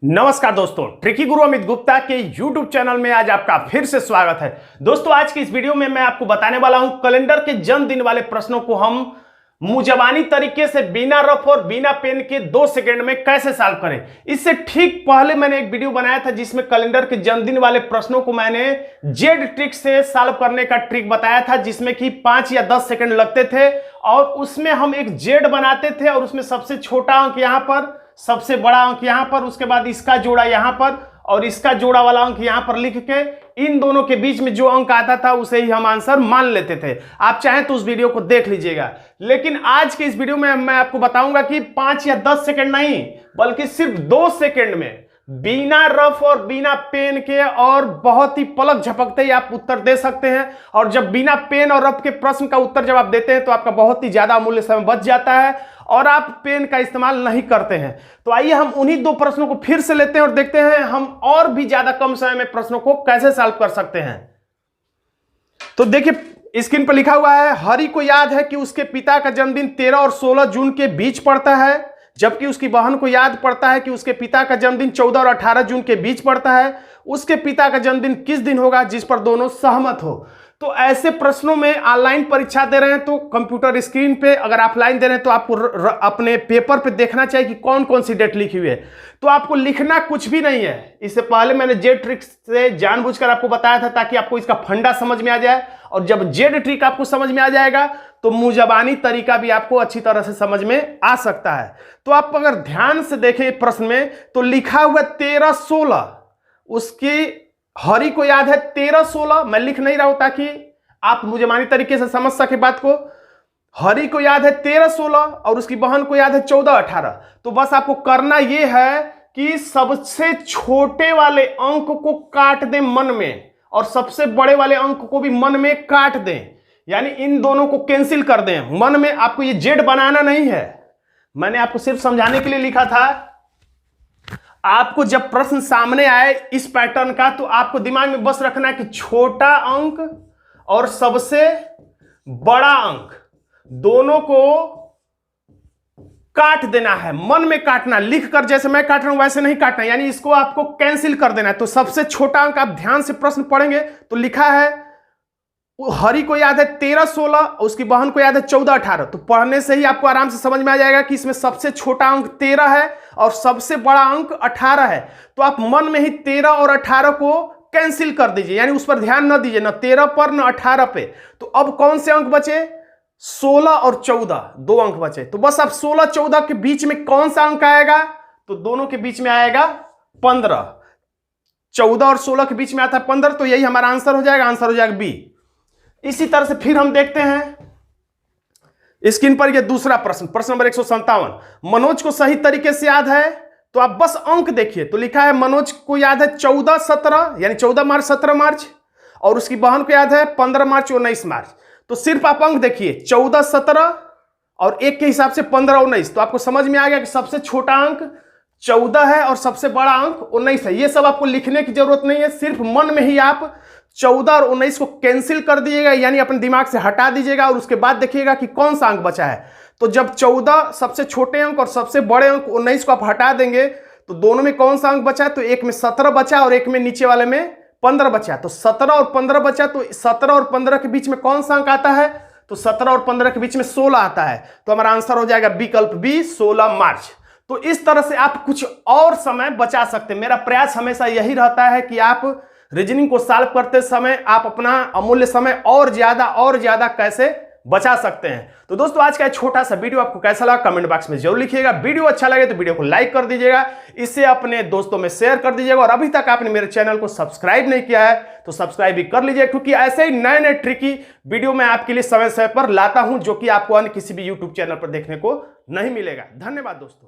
नमस्कार दोस्तों, ट्रिकी गुरु अमित गुप्ता के YouTube चैनल में आज आपका फिर से स्वागत है। दोस्तों, आज की इस वीडियो में मैं आपको बताने वाला हूं कैलेंडर के जन्मदिन वाले प्रश्नों को हम मुंह तरीके से बिना रफ और बिना पेन के 2 सेकंड में कैसे सॉल्व करें। इससे ठीक पहले मैंने एक वीडियो बनाया था जिसमें कैलेंडर के जन्मदिन वाले प्रश्नों को मैंने जेड ट्रिक से सॉल्व करने का ट्रिक बताया था, जिसमें कि 5 या 10 सेकंड लगते थे और उसमें हम एक जेड बनाते थे और उसमें सबसे छोटा अंक यहाँ पर, सबसे बड़ा अंक यहाँ पर, उसके बाद इसका जोड़ा यहाँ पर और इसका जोड़ा वाला अंक यहाँ पर लिख के इन दोनों के बीच में जो अंक आता था उसे ही हम आंसर मान लेते थे। आप चाहें तो उस वीडियो को देख लीजिएगा। लेकिन आज के इस वीडियो में मैं आपको बताऊंगा कि 5 या 10 सेकंड नहीं बल्कि सिर्फ 2 सेकंड में बिना रफ और बिना पेन के और बहुत ही पलक झपकते ही आप उत्तर दे सकते हैं। और जब बिना पेन और रफ के प्रश्न का उत्तर जब आप देते हैं तो आपका बहुत ही ज्यादा अमूल्य समय बच जाता है और आप पेन का इस्तेमाल नहीं करते हैं। तो आइए हम उन्हीं 2 प्रश्नों को फिर से लेते हैं और देखते हैं हम और भी ज्यादा कम समय में प्रश्नों को कैसे सॉल्व कर सकते हैं। तो देखिए, स्क्रीन पर लिखा हुआ है, हरि को याद है कि उसके पिता का जन्मदिन 13 और 16 जून के बीच पड़ता है, जबकि उसकी बहन को याद पड़ता है कि उसके पिता का जन्मदिन 14 और 18 जून के बीच पड़ता है। उसके पिता का जन्मदिन किस दिन होगा जिस पर दोनों सहमत हो। तो ऐसे प्रश्नों में ऑनलाइन परीक्षा दे रहे हैं तो कंप्यूटर स्क्रीन पे, अगर ऑफलाइन दे रहे हैं तो आपको अपने पेपर पे देखना चाहिए कि कौन कौन सी डेट लिखी हुई है। तो आपको लिखना कुछ भी नहीं है। इससे पहले मैंने जेड ट्रिक से जानबूझकर आपको बताया था ताकि आपको इसका फंडा समझ में आ जाए, और जब जेड ट्रिक आपको समझ में आ जाएगा तो मुंह तरीका भी आपको अच्छी तरह से समझ में आ सकता है। तो आप अगर ध्यान से देखें प्रश्न में तो लिखा हुआ 13-16, उसकी हरि को याद है 13-16, मैं लिख नहीं रहा हूं ताकि आप मुंह तरीके से समझ सके बात को। हरि को याद है 13-16 और उसकी बहन को याद है 14-18। तो बस आपको करना यह है कि सबसे छोटे वाले अंक को काट दें मन में और सबसे बड़े वाले अंक को भी मन में काट दें, यानी इन दोनों को कैंसिल कर दें मन में। आपको ये जेड बनाना नहीं है, मैंने आपको सिर्फ समझाने के लिए लिखा था। आपको जब प्रश्न सामने आए इस पैटर्न का तो आपको दिमाग में बस रखना है कि छोटा अंक और सबसे बड़ा अंक दोनों को काट देना है, मन में काटना, लिखकर जैसे मैं काट रहा हूं वैसे नहीं काटना, यानी इसको आपको कैंसिल कर देना है। तो सबसे छोटा अंक आप ध्यान से प्रश्न पढ़ेंगे तो लिखा है हरि को याद है 13-16, उसकी बहन को याद है 14-18। तो पढ़ने से ही आपको आराम से समझ में आ जाएगा कि इसमें सबसे छोटा अंक 13 है और सबसे बड़ा अंक 18 है। तो आप मन में ही 13 और 18 को कैंसिल कर दीजिए, यानी उस पर ध्यान न दीजिए, न 13 पर न 18 पे। तो अब कौन से अंक बचे? 16 और 14, 2 अंक बचे। तो बस आप 16-14 के बीच में कौन सा अंक आएगा? तो दोनों के बीच में आएगा 15। 14 और 16 के बीच में आता है 15, तो यही हमारा आंसर हो जाएगा। आंसर हो जाएगा बी। इसी तरह से फिर हम देखते हैं स्क्रीन पर ये दूसरा प्रश्न, प्रश्न नंबर 157। मनोज को सही तरीके से याद है तो आप बस अंक देखिए। तो लिखा है मनोज को याद है 14-17, यानी 14 मार्च 17 मार्च, और उसकी बहन को याद है 15 मार्च 19 मार्च। तो सिर्फ आप अंक देखिए 14-17 और एक के हिसाब से 15-19। तो आपको समझ में आ गया कि सबसे छोटा अंक 14 है और सबसे बड़ा अंक 19 है। ये सब आपको लिखने की जरूरत नहीं है, सिर्फ मन में ही आप 14 और 19 को कैंसिल कर दीजिएगा, यानी अपने दिमाग से हटा दीजिएगा और उसके बाद देखिएगा कि कौन सा अंक बचा है। तो जब 14 सबसे छोटे अंक और सबसे बड़े अंक 19 को आप हटा देंगे तो दोनों में कौन सा अंक बचा है? तो एक में 17 बचा और एक में नीचे वाले में 15 बचा। तो 17 और 15 बचा, तो 17 और 15 के बीच में कौन सा अंक आता है? तो 17 और 15 के बीच में 16 आता है। तो हमारा आंसर हो जाएगा विकल्प बी, 16 मार्च। तो इस तरह से आप कुछ और समय बचा सकते हैं। मेरा प्रयास हमेशा यही रहता है कि आप रीजनिंग को सॉल्व करते समय आप अपना अमूल्य समय और ज्यादा कैसे बचा सकते हैं। तो दोस्तों, आज का छोटा सा वीडियो आपको कैसा लगा कमेंट बॉक्स में जरूर लिखिएगा। वीडियो अच्छा लगे तो वीडियो को लाइक कर दीजिएगा, इसे अपने दोस्तों में शेयर कर दीजिएगा, और अभी तक आपने मेरे चैनल को सब्सक्राइब नहीं किया है तो सब्सक्राइब भी कर लीजिए, क्योंकि ऐसे ही नए नए ट्रिकी वीडियो मैं आपके लिए समय समय पर लाता हूं जो कि आपको अन्य किसी भी यूट्यूब चैनल पर देखने को नहीं मिलेगा। धन्यवाद दोस्तों।